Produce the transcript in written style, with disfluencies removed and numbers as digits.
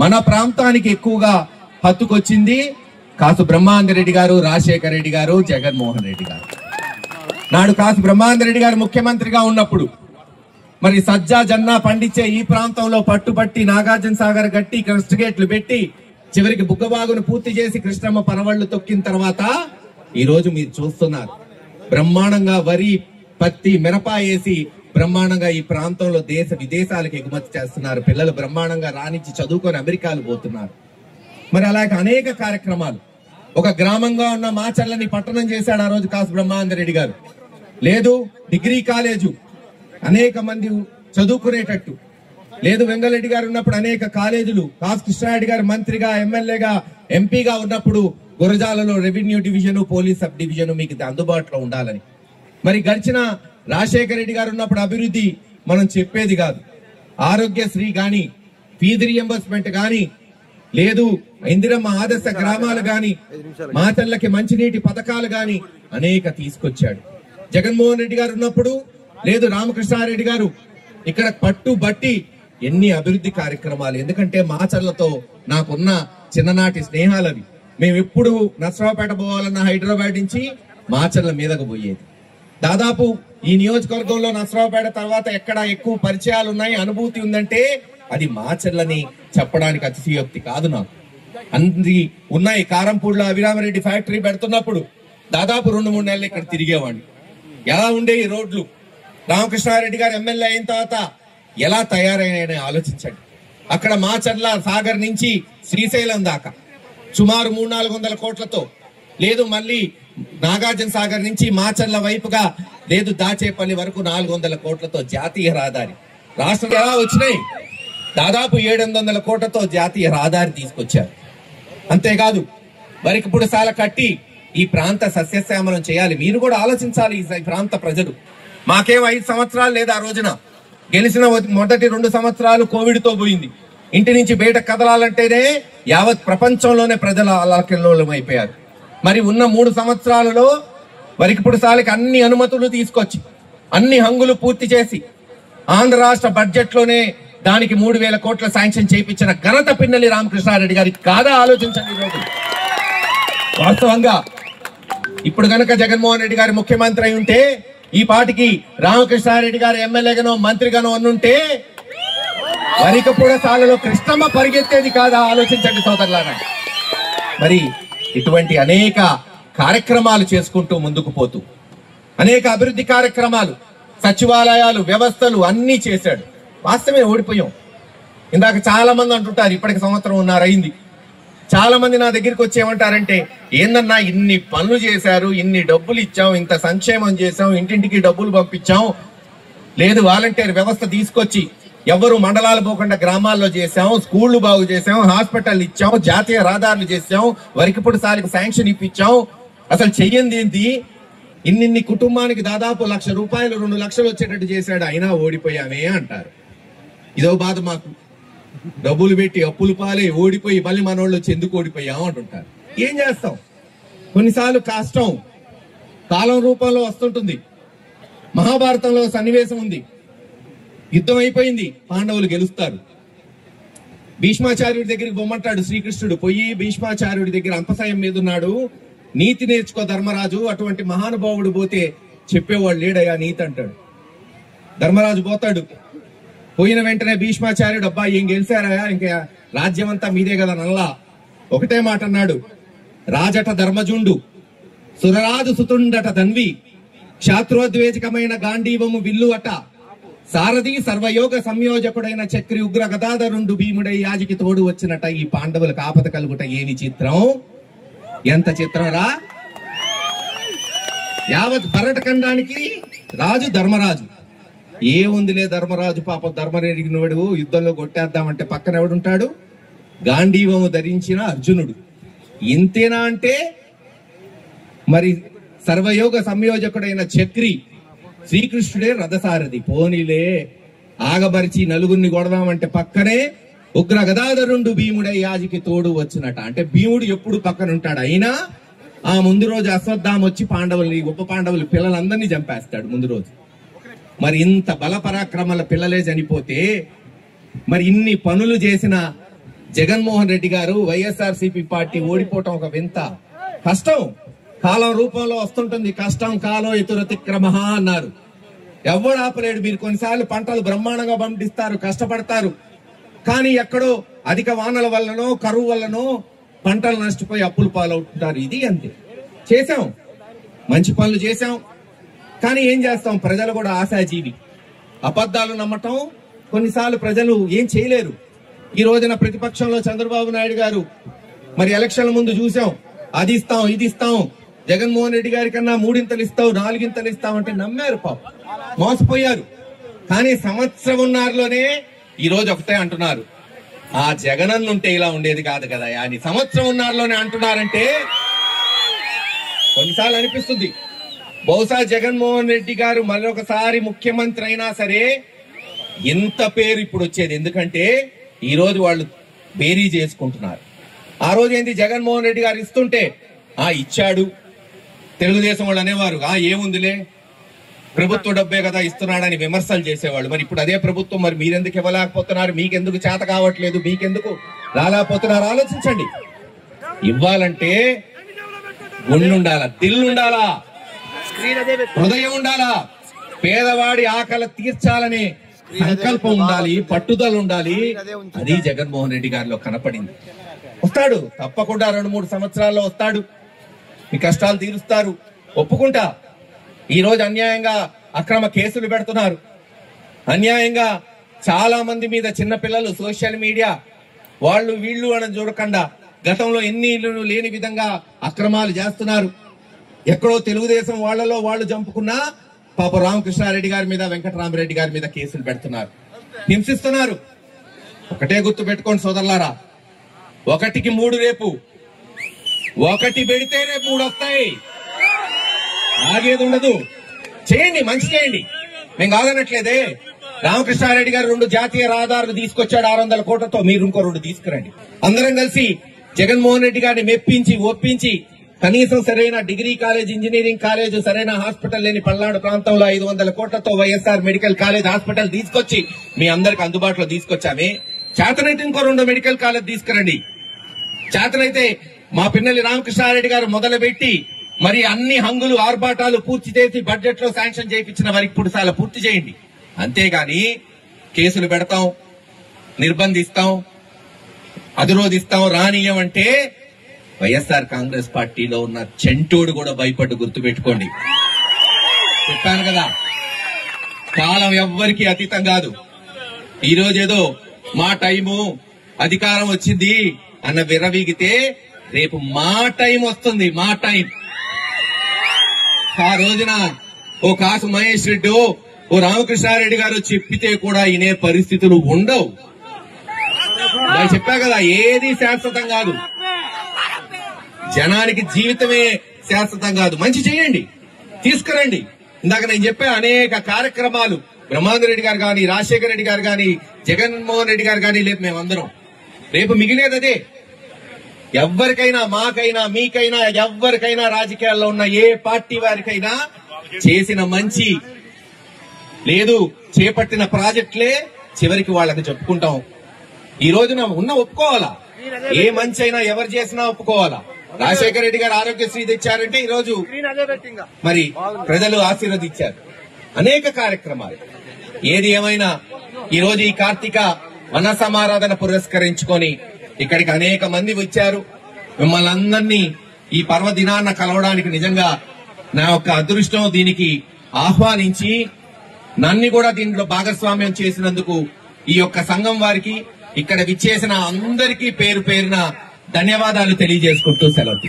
మన ప్రాంతానికి ఎక్కువగా హత్తుకొచ్చింది కాసు బ్రహ్మానందరెడ్డి గారు, రాజశేఖర రెడ్డి గారు, జగన్మోహన్ రెడ్డి గారు. నాడు కాసు బ్రహ్మానందరెడ్డి గారు ముఖ్యమంత్రిగా ఉన్నప్పుడు మరి సజ్జా జన్నా పండించే ఈ ప్రాంతంలో పట్టుబట్టి నాగార్జున సాగర్ గట్టి క్రస్ట్ గేట్లు పెట్టి చివరికి బుగ్గబాగును పూర్తి చేసి కృష్ణమ్మ పరవళ్లు తొక్కిన తర్వాత ఈ రోజు మీరు చూస్తున్నారు బ్రహ్మాండంగా వరి, పత్తి, మిరప వేసి బ్రహ్మాండంగా ఈ ప్రాంతంలో దేశ విదేశాలకు ఎగుమతి చేస్తున్నారు. పిల్లలు బ్రహ్మాండంగా రాణించి చదువుకొని అమెరికాలు పోతున్నారు. మరి అలాగే అనేక కార్యక్రమాలు. ఒక గ్రామంగా ఉన్న మాచర్లని పట్టణం చేశాడు ఆ రోజు కాసు బ్రహ్మానందరెడ్డి గారు. లేదు డిగ్రీ కాలేజు అనేక మంది చదువుకునేటట్టు లేదు. వెంగళరెడ్డి గారు ఉన్నప్పుడు అనేక కాలేజీలు, కాసు కృష్ణారెడ్డి గారు మంత్రిగా, ఎమ్మెల్యేగా, ఎంపీగా ఉన్నప్పుడు గురజాలలో revenue division, police sub division మీకు అందుబాటులో ఉండాలని. మరి గడిచిన రాజశేఖర రెడ్డి గారు ఉన్నప్పుడు అభివృద్ధి మనం చెప్పేది కాదు. ఆరోగ్యశ్రీ గాని, ఫీజు రియంబర్స్మెంట్ గాని, లేదు ఇందిరమ్మ ఆదర్శ గ్రామాలు గాని, మాతల్లకి మంచినీటి పథకాలు గాని అనేక తీసుకొచ్చాడు. జగన్మోహన్ రెడ్డి గారు ఉన్నప్పుడు లేదు రామకృష్ణారెడ్డి గారు ఇక్కడ పట్టుబట్టి ఎన్ని అభివృద్ధి కార్యక్రమాలు. ఎందుకంటే మాచర్లతో నాకున్న చిన్ననాటి స్నేహాలవి. మేము ఎప్పుడు నర్సరావుపేట పోవాలన్న హైదరాబాద్ నుంచి మాచర్ల మీదకు పోయేది. దాదాపు ఈ నియోజకవర్గంలో నర్సరావుపేట తర్వాత ఎక్కడ ఎక్కువ పరిచయాలు ఉన్నాయి, అనుభూతి ఉందంటే అది మాచర్లని చెప్పడానికి అతిశయోక్తి కాదు. నాకు అన్ని ఉన్నాయి. కారంపూడిలో అభిరామరెడ్డి ఫ్యాక్టరీ పెడుతున్నప్పుడు దాదాపు 2-3 నెలలు ఇక్కడ తిరిగేవాడిని. ఎలా ఉండే ఈ రోడ్లు, రామకృష్ణారెడ్డి గారు ఎమ్మెల్యే అయిన తర్వాత ఎలా తయారయ్యాయని ఆలోచించండి. అక్కడ మాచర్ల సాగర్ నుంచి శ్రీశైలం దాకా సుమారు 300-400 కోట్లతో, లేదు మళ్ళీ నాగార్జున సాగర్ నుంచి మాచర్ల వైపుగా లేదు దాచేపల్లి వరకు 400 కోట్లతో జాతీయ రహదారి. రాష్ట్రం ఎలా వచ్చినాయి? దాదాపు 700 కోట్లతో జాతీయ రహదారి తీసుకొచ్చారు. అంతేకాదు వరికిపుడు సాల కట్టి ఈ ప్రాంత సస్యశ్యామలం చేయాలి. మీరు కూడా ఆలోచించాలి. ఈ ప్రాంత ప్రజలు మాకేం 5 సంవత్సరాలు లేదా ఆ రోజున గెలిచిన మొదటి 2 సంవత్సరాలు కోవిడ్ తో పోయింది. ఇంటి నుంచి బయట కదలాలంటేనే యావత్ ప్రపంచంలోనే ప్రజల అల్లకల్లోలం అయిపోయారు. మరి ఉన్న 3 సంవత్సరాలలో వరికిపుడు సాలకి అన్ని అనుమతులు తీసుకొచ్చి అన్ని హంగులు పూర్తి చేసి ఆంధ్ర రాష్ట్ర బడ్జెట్ లోనే దానికి 3,000 కోట్ల శాంక్షన్ చేయించిన ఘనత పిన్నెల్లి రామకృష్ణారెడ్డి గారికి కాదా? ఆలోచించండి. ఈరోజు వాస్తవంగా ఇప్పుడు గనక జగన్మోహన్ రెడ్డి గారు ముఖ్యమంత్రి అయి ఉంటే ఈ పాటికి రామకృష్ణారెడ్డి గారు ఎమ్మెల్యేగానో మంత్రిగానో అన్నుంటే వరికపూడ సాలలో కృష్ణమ్మ పరిగెత్తేది కాదా? ఆలోచించండి సోదరులారా. మరి ఇటువంటి అనేక కార్యక్రమాలు చేసుకుంటూ ముందుకు పోతూ అనేక అభివృద్ధి కార్యక్రమాలు, సచివాలయాలు, వ్యవస్థలు అన్ని చేశాడు. వాస్తవమే ఓడిపోయాం. ఇందాక చాలా మంది అంటుంటారు ఇప్పటికి 1.5 సంవత్సరం అయింది. చాలా మంది నా దగ్గరికి వచ్చి ఏమంటారంటే, ఏందన్నా ఇన్ని పనులు చేశారు, ఇన్ని డబ్బులు ఇచ్చాం, ఇంత సంక్షేమం చేశాం, ఇంటింటికి డబ్బులు పంపించాం, లేదు వాలంటీర్ వ్యవస్థ తీసుకొచ్చి ఎవరు మండలాలు పోకుండా గ్రామాల్లో చేశాం, స్కూళ్లు బాగు చేశాం, హాస్పిటల్ ఇచ్చాం, జాతీయ రహదారులు చేశాం, వరికిపుడు సాలికి శాంక్షన్ ఇప్పించాం, అసలు చెయ్యంది ఏంటి? ఇన్ని కుటుంబానికి దాదాపు 1,00,000 రూపాయలు 2 లక్షలు వచ్చేటట్టు చేశాడు, అయినా ఓడిపోయామే అంటారు. ఇదో బాధ మాకు. డబ్బులు పెట్టి అప్పులు పాలే ఓడిపోయి మళ్ళీ మనోళ్ళు వచ్చి ఎందుకు ఓడిపోయాం అంటుంటారు. ఏం చేస్తాం? కొన్నిసార్లు కష్టం కాలం రూపంలో వస్తుంటుంది. మహాభారతంలో సన్నివేశం ఉంది. యుద్ధం అయిపోయింది, పాండవులు గెలుస్తారు. భీష్మాచార్యుడి దగ్గరికి బొమ్మంటాడు శ్రీకృష్ణుడు. పోయి భీష్మాచార్యుడి దగ్గర అంపసాయం మీద ఉన్నాడు, నీతి నేర్చుకో ధర్మరాజు, అటువంటి మహానుభావుడు పోతే చెప్పేవాడు లేడయ్యా నీతి అంటాడు. ధర్మరాజు పోతాడు. పోయిన వెంటనే భీష్మాచార్యుడు, అబ్బా ఏం గెలిచారా, ఇంకా రాజ్యం అంతా మీదే కదా నల్లా. ఒకటే మాట అన్నాడు, రాజట ధర్మజుండు, సురరాజు సుతుండట ధన్వి, క్షాత్రోద్వేజకమైన గాంధీవము విల్లు అట, సారథి సర్వయోగ సంయోజకుడైన చక్రి ఉగ్ర గదాధరుండు భీముడై యాజికి తోడు వచ్చినట, ఈ పాండవులకు ఆపద కలుగుట ఏని చిత్రం, ఎంత చిత్రం రా. యావత్ భరతఖండానికి రాజు ధర్మరాజు. ఏముందిలే ధర్మరాజు పాప ధర్మరెరిగినవాడు, యుద్ధంలో కొట్టేద్దామంటే పక్కన ఎవడుంటాడు? గాంధీవము ధరించిన అర్జునుడు. ఇంతేనా అంటే మరి సర్వయోగ సంయోజకుడైన చక్రి శ్రీకృష్ణుడే రథసారథి. పోనీలే ఆగబరిచి నలుగురిని కొడదామంటే పక్కనే ఉగ్ర గదాధరుండు భీముడై యాజికి తోడు వచ్చినట. అంటే భీముడు ఎప్పుడు పక్కన ఉంటాడు. అయినా ఆ ముందు రోజు అశ్వత్థామ వచ్చి పాండవుల్ని, ఉప పాండవులు పిల్లలందరినీ చంపేస్తాడు ముందు రోజు. మరి ఇంత బల పరాక్రమాల పిల్లలే చనిపోతే మరి ఇన్ని పనులు చేసిన జగన్మోహన్ రెడ్డి గారు వైఎస్ఆర్సీపీ పార్టీ ఓడిపోవటం ఒక వింత. కష్టం కాలం రూపంలో వస్తుంటుంది. కష్టం కాలం ఎతురతిక్రమః అన్నారు. ఎవడు ఆపలేడు. మీరు కొన్నిసార్లు పంటలు బ్రహ్మాండంగా పండిస్తారు, కష్టపడతారు, కానీ ఎక్కడో అధిక వానల వల్లనో కరువు వల్లనో పంటలు నష్టపోయి అప్పులు పాలవుతుంటారు. ఇది అంతే. చేశాం, మంచి పనులు చేశాం, కానీ ఏం చేస్తాం, ప్రజలు కూడా ఆశాజీవి. అబద్ధాలు నమ్మటం కొన్నిసార్లు ప్రజలు ఏం చేయలేరు. ఈ రోజున ప్రతిపక్షంలో చంద్రబాబు నాయుడు గారు మరి ఎలక్షన్ల ముందు చూసాం, అది ఇస్తాం ఇది ఇస్తాం, జగన్మోహన్ రెడ్డి గారి కన్నా 3 ఇంతలు ఇస్తాం 4 ఇంతలు ఇస్తాం అంటే నమ్మారు, పాప మోసపోయారు. కానీ సంవత్సరంన్నరలోనే ఈ రోజు ఒకటే అంటున్నారు, ఆ జగనన్న ఉంటే ఇలా ఉండేది కాదు కదా అని సంవత్సరంన్నరలోనే అంటున్నారంటే కొన్నిసార్లు అనిపిస్తుంది బహుశా జగన్మోహన్ రెడ్డి గారు మరొకసారి ముఖ్యమంత్రి అయినా సరే ఇంత పేరు ఇప్పుడు వచ్చేది. ఎందుకంటే ఈ రోజు వాళ్ళు బేరీ చేసుకుంటున్నారు. ఆ రోజు ఏంటి, జగన్మోహన్ రెడ్డి గారు ఇస్తుంటే ఇచ్చాడు, తెలుగుదేశం వాళ్ళు అనేవారు ఏముందిలే ప్రభుత్వ డబ్బే కదా ఇస్తున్నాడని విమర్శలు చేసేవాళ్ళు. మరి ఇప్పుడు అదే ప్రభుత్వం, మరి మీరెందుకు ఇవ్వలేకపోతున్నారు, మీకెందుకు చేత కావట్లేదు, మీకెందుకు రాలేకపోతున్నారు ఆలోచించండి. ఇవ్వాలంటే గుండుండాలా, దిల్లుండాలా, హృదయం ఉండాలా, పేదవాడి ఆకలి తీర్చాలని సంకల్పం ఉండాలి, పట్టుదల ఉండాలి. అది జగన్మోహన్ రెడ్డి గారిలో కనపడింది. వస్తాడు తప్పకుండా, 2-3 సంవత్సరాల్లో వస్తాడు, మీ కష్టాలు తీరుస్తారు, ఒప్పుకుంటా. ఈ రోజు అన్యాయంగా అక్రమ కేసులు పెడుతున్నారు, అన్యాయంగా చాలా మంది మీద చిన్న పిల్లలు సోషల్ మీడియా వాళ్ళు వీళ్ళు అని చూడకుండా గతంలో ఎన్ని ఇళ్లు లేని విధంగా అక్రమాలు చేస్తున్నారు. ఎక్కడో తెలుగుదేశం వాళ్లలో వాళ్ళు చంపుకున్నా పాప రామకృష్ణారెడ్డి గారి మీద వెంకటరామరెడ్డి గారి మీద కేసులు పెడుతున్నారు, హింసిస్తున్నారు. ఒకటే గుర్తు పెట్టుకోండి సోదరులారా, 1కి 3 రేపు, 1 పెడితే రేపు 3 వస్తాయి, ఆగేది ఉండదు. చేయండి, మంచి చేయండి, మేము కాదనట్లేదే. రామకృష్ణారెడ్డి గారు 2 జాతీయ రహదారులు తీసుకొచ్చాడు 600 కోట్లతో, మీరు ఇంకో 2 తీసుకురండి. అందరం కలిసి జగన్మోహన్ రెడ్డి గారిని మెప్పించి ఒప్పించి కనీసం సరైన డిగ్రీ కాలేజ్, ఇంజనీరింగ్ కాలేజ్, సరైన హాస్పిటల్ లేని పల్నాడు ప్రాంతంలో 500 కోట్లతో వైఎస్ఆర్ మెడికల్ కాలేజ్ హాస్పిటల్ తీసుకొచ్చి మీ అందరికి అందుబాటులో తీసుకొచ్చామే. చేతనైతే ఇంకో 2 మెడికల్ కాలేజ్ తీసుకురండి. చేతనైతే మా పిన్నెల్లి రామకృష్ణారెడ్డి గారు మొదలుపెట్టి మరి అన్ని హంగులు ఆర్భాటాలు పూర్తి చేసి బడ్జెట్ లో శాంక్షన్ చేయించిన వారికి ఇప్పుడు చాలా పూర్తి చేయండి. అంతేగాని కేసులు పెడతాం, నిర్బంధిస్తాం, అధిరోధిస్తాం, రానియం అంటే వైఎస్ఆర్ కాంగ్రెస్ పార్టీలో ఉన్న చెంటోడు కూడా భయపడ్డు, గుర్తుపెట్టుకోండి. చెప్పాను కదా, కాలం ఎవ్వరికి అతీతం కాదు. ఈ రోజు ఏదో మా టైము అధికారం వచ్చింది అన్న విరవీగితే రేపు మా టైం వస్తుంది, మా టైం. ఆ రోజున ఓ కాసు మహేష్ రెడ్డి, ఓ రామకృష్ణారెడ్డి గారు చెప్పితే కూడా ఇనే పరిస్థితులు ఉండవు. చెప్పా కదా, ఏది శాశ్వతం కాదు, జనానికి జీవితమే శాశ్వతం కాదు. మంచి చేయండి, తీసుకురండి. ఇందాక నేను చెప్పా అనేక కార్యక్రమాలు బ్రహ్మాందర్ రెడ్డి గారు కానీ, రాజశేఖర రెడ్డి గారు కానీ, జగన్మోహన్ రెడ్డి గారు కానీ, రేపు మేమందరం, రేపు మిగిలేది అదే. ఎవరికైనా, మాకైనా, మీకైనా, ఎవరికైనా, రాజకీయాల్లో ఉన్న ఏ పార్టీ వారికైనా చేసిన మంచి లేదు, చేపట్టిన ప్రాజెక్టులే చివరికి వాళ్ళకి చెప్పుకుంటాం. ఈ రోజున ఒప్పుకోవాలా, ఏ మంచి అయినా ఎవరు చేసినా ఒప్పుకోవాలా. రాజశేఖర రెడ్డి గారు ఆరోగ్యశ్రీ తెచ్చారంటే ఈ రోజు మరి ప్రజలు ఆశీర్వదించారు. అనేక కార్యక్రమాలు. ఏది ఏమైనా ఈ రోజు ఈ కార్తీక వన సమారాధన పురస్కరించుకొని ఇక్కడికి అనేక మంది వచ్చారు. మిమ్మల్ని అందరినీ ఈ పర్వదినాన్న కలవడానికి నిజంగా నా యొక్క అదృష్టం. దీనికి ఆహ్వానించి నన్ను కూడా దీంట్లో భాగస్వామ్యం చేసినందుకు ఈ యొక్క సంఘం వారికి, ఇక్కడ విచ్చేసిన అందరికీ పేరు పేరున ధన్యవాదాలు తెలియజేసుకుంటూ సెలవు.